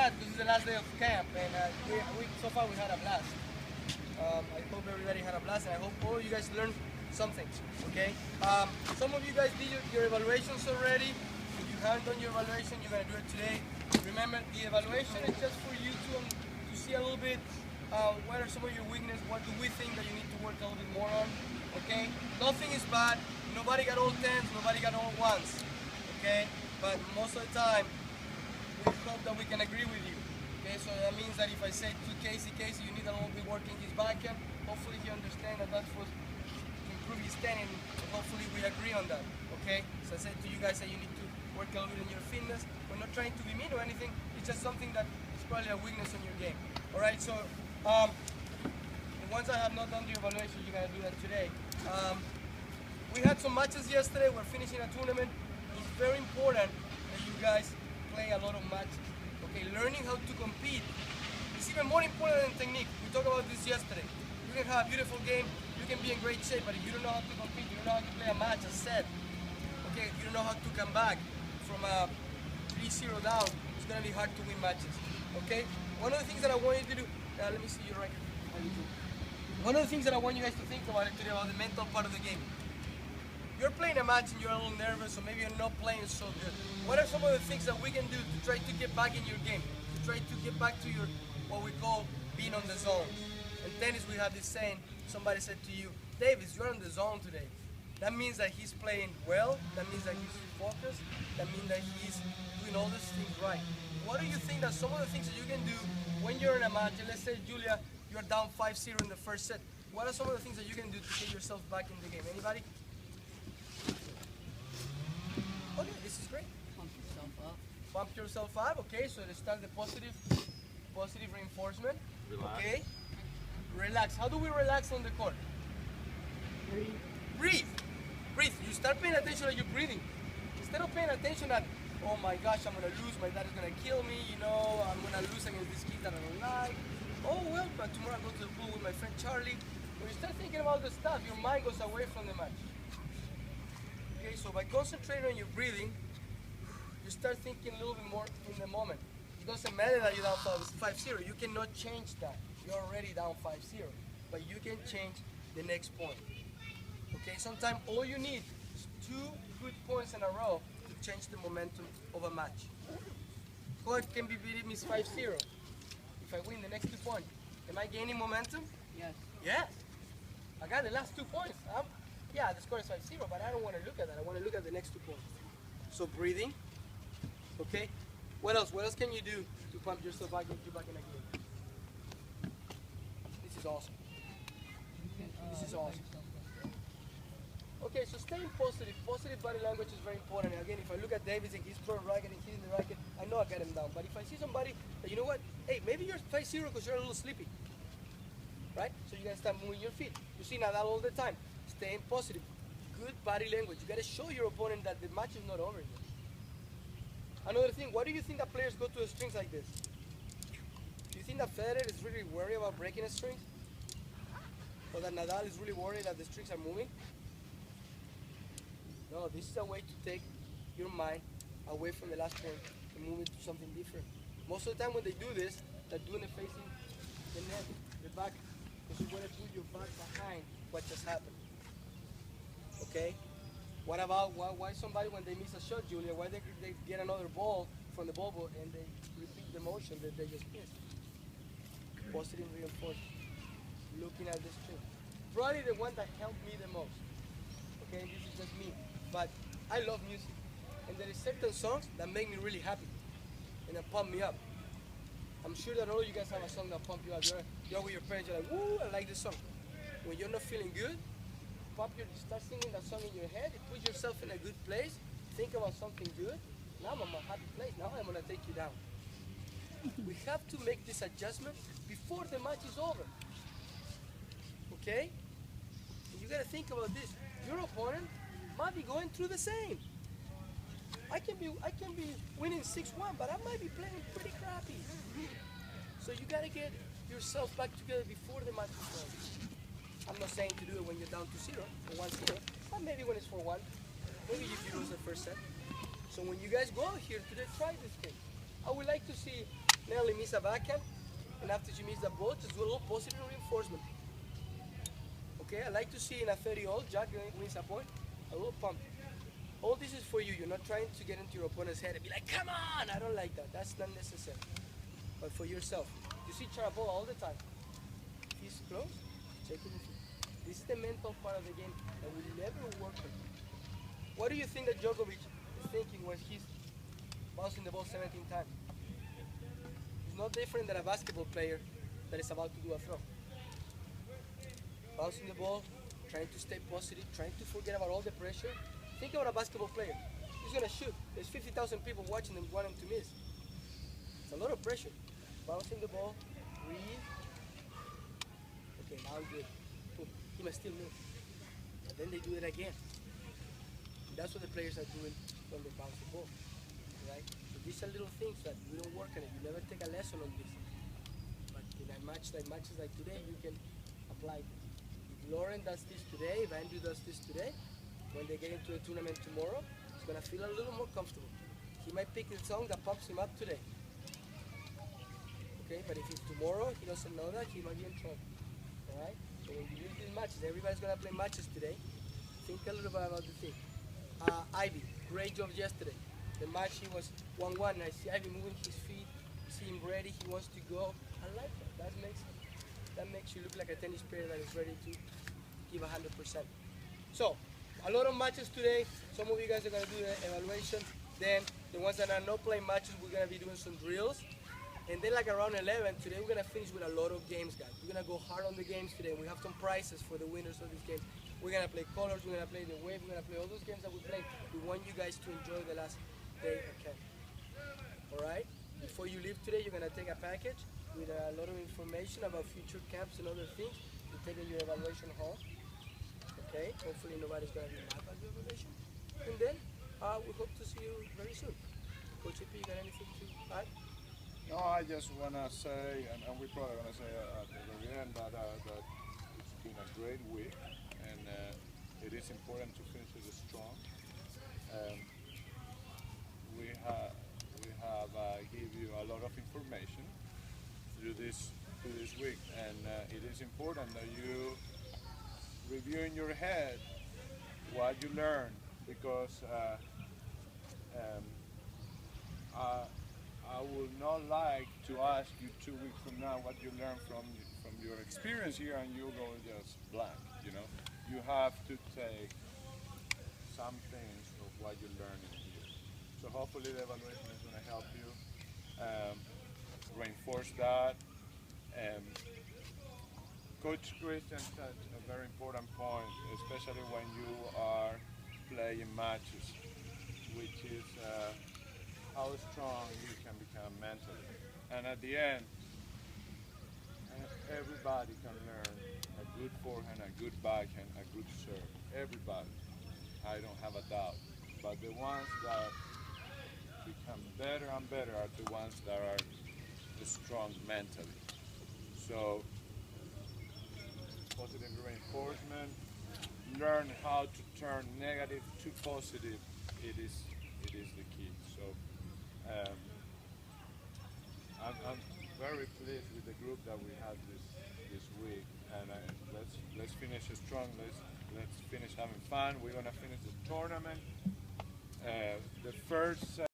sad because it's the last day of camp, and so far we had a blast. I hope everybody had a blast, and I hope all you guys learned something. Okay. Some of you guys did your evaluations already. If you haven't done your evaluation, you're gonna do it today. Remember, the evaluation is just for you to see a little bit what are some of your weaknesses. What do we think that you need to work a little bit more on? Okay. Nothing is bad. Nobody got all 10s. Nobody got all 1s. Okay. But most of the time, we hope that we can agree with you. Okay, so that means that if I say to Casey, you need a little bit work in his backhand, hopefully he understands that that's for to improve his standing, and hopefully we agree on that. Okay, so I said to you guys that you need to work a little bit on your fitness. We're not trying to be mean or anything, it's just something that is probably a weakness in your game. Alright, so the ones that have not done the evaluation, you're gonna do that today. We had some matches yesterday, we're finishing a tournament. It's very important that you guys play a lot of matches. Okay, learning how to compete is even more important than technique. We talked about this yesterday. You can have a beautiful game, you can be in great shape, but if you don't know how to compete, you don't know how to play a match, a set, okay, if you don't know how to come back from a 3-0 down, it's going to be hard to win matches. Okay, one of the things that I want you to do, let me see your record. One of the things that I want you guys to think about today about the mental part of the game. You're playing a match and you're a little nervous, or maybe you're not playing so good. What are some of the things that we can do to try to get back in your game? To try to get back to your, what we call being on the zone. In tennis we have this saying, somebody said to you, Davis, you're on the zone today. That means that he's playing well, that means that he's focused, that means that he's doing all these things right. What do you think that some of the things that you can do when you're in a match, and let's say, Julia, you're down 5-0 in the first set. What are some of the things that you can do to get yourself back in the game? Anybody? Okay, this is great. Pump yourself up. Pump yourself up, okay, so to start the positive reinforcement. Relax. Okay. Relax. How do we relax on the court? Breathe. Breathe. Breathe. You start paying attention to your breathing. Instead of paying attention that, oh my gosh, I'm gonna lose, my dad is gonna kill me, you know, I'm gonna lose against this kid that I don't like. Oh well, but tomorrow I go to the pool with my friend Charlie. When you start thinking about the stuff, your mind goes away from the match. Okay, so by concentrating on your breathing, you start thinking a little bit more in the moment. It doesn't matter that you're down 5-0. You cannot change that. You're already down 5-0. But you can change the next point. Okay, sometimes all you need is 2 good points in a row to change the momentum of a match. What can be beating me is 5-0. If I win the next 2 points, am I gaining momentum? Yes. Yes. I got the last 2 points. Yeah, the score is 5-0, but I don't want to look at that. I want to look at the next 2 points. So breathing, okay? What else? What else can you do to pump yourself back, get you back in a game? This is awesome. This is awesome. Okay, so staying positive. Positive body language is very important. And again, if I look at Davis and he's throwing racket and hitting the racket, I know I got him down. But if I see somebody that, you know what? Hey, maybe you're 5-0 because you're a little sleepy. Right? So you gotta start moving your feet. You see Nadal all the time. Staying positive. Good body language. You gotta show your opponent that the match is not over yet. Another thing, why do you think that players go to the strings like this? Do you think that Federer is really worried about breaking the strings? Or that Nadal is really worried that the strings are moving? No, this is a way to take your mind away from the last point and move it to something different. Most of the time when they do this, they're doing it facing the net, the back, because you want to put your back behind what just happened. Okay? What about why somebody, when they miss a shot, Julia, why they get another ball from the ball and they repeat the motion that they just missed? Positive reinforcement. Looking at the string. Probably the one that helped me the most. Okay, this is just me. But I love music. And there is certain songs that make me really happy. And that pump me up. I'm sure that all of you guys have a song that pump you up. You're with your parents, you're like, woo, I like this song. When you're not feeling good, start singing that song in your head, you put yourself in a good place, think about something good. Now I'm in a happy place, now I'm gonna take you down. We have to make this adjustment before the match is over. Okay? And you gotta think about this. Your opponent might be going through the same. I can be winning 6-1, but I might be playing pretty crappy. So you gotta get yourself back together before the match is over. I'm not saying to do it when you're down 2-0 or 1-0, but maybe when it's 4-1, maybe if you lose the first set. So when you guys go out here today, try this thing. I would like to see Nelly miss a backhand, and after she misses the ball, just do a little positive reinforcement. Okay, I like to see in a 30-hole, Jack wins a point, a little pump. All this is for you. You're not trying to get into your opponent's head and be like, come on! I don't like that. That's not necessary. But for yourself. You see Charabol all the time. He's close, checking the feet. This is the mental part of the game that will never work on. What do you think that Djokovic is thinking when he's bouncing the ball 17 times? It's not different than a basketball player that is about to do a throw. Bouncing the ball, trying to stay positive, trying to forget about all the pressure. Think about a basketball player. He's gonna shoot. There's 50,000 people watching him, wanting to miss. It's a lot of pressure. Bouncing the ball, breathe. Okay, now I'm good. Boom. He must still move. And then they do it again. And that's what the players are doing when they bounce the ball. Right? So these are little things that you don't work on it. You never take a lesson on this. But in a match like matches like today, you can apply this. If Lauren does this today, if Andrew does this today, when they get into a tournament tomorrow, he's gonna feel a little more comfortable. He might pick the song that pumps him up today. Okay, but if it's tomorrow, he doesn't know that, he might be in trouble. Alright? So when you use these matches, everybody's gonna play matches today. Think a little bit about the thing. Ivy, great job yesterday. The match he was 1-1, and I see Ivy moving his feet, see him ready, he wants to go. I like that. That makes you look like a tennis player that is ready to give 100%. So, a lot of matches today. Some of you guys are going to do the evaluation. Then the ones that are not playing matches, we're going to be doing some drills. And then like around 11, today we're going to finish with a lot of games, guys. We're going to go hard on the games today. We have some prizes for the winners of this game. We're going to play colors, we're going to play the wave, we're going to play all those games that we played. We want you guys to enjoy the last day of camp. Alright? Before you leave today, you're going to take a package with a lot of information about future camps and other things. You're taking your evaluation home. Okay, hopefully nobody's going to be mad about your evaluation. And then we hope to see you very soon. Coach EP, you got anything to add? No, I just want to say, and we're probably going to say at the very end, that it's been a great week, and it is important to finish it strong. We have give you a lot of information through this week, and it is important that you review in your head what you learn, because I would not like to ask you 2 weeks from now what you learned from your experience here and you go just blank, you know. You have to take some things of what you learned here. So hopefully the evaluation is going to help you reinforce that. Coach Christian touched a very important point, especially when you are playing matches, which is how strong you can become mentally. And at the end, everybody can learn a good forehand, a good backhand, a good serve. Everybody. I don't have a doubt. But the ones that become better and better are the ones that are strong mentally. So, positive reinforcement, learn how to turn negative to positive. It is the key. So I'm very pleased with the group that we had this week, and let's finish strong. Let's finish having fun. We're gonna finish the tournament. The first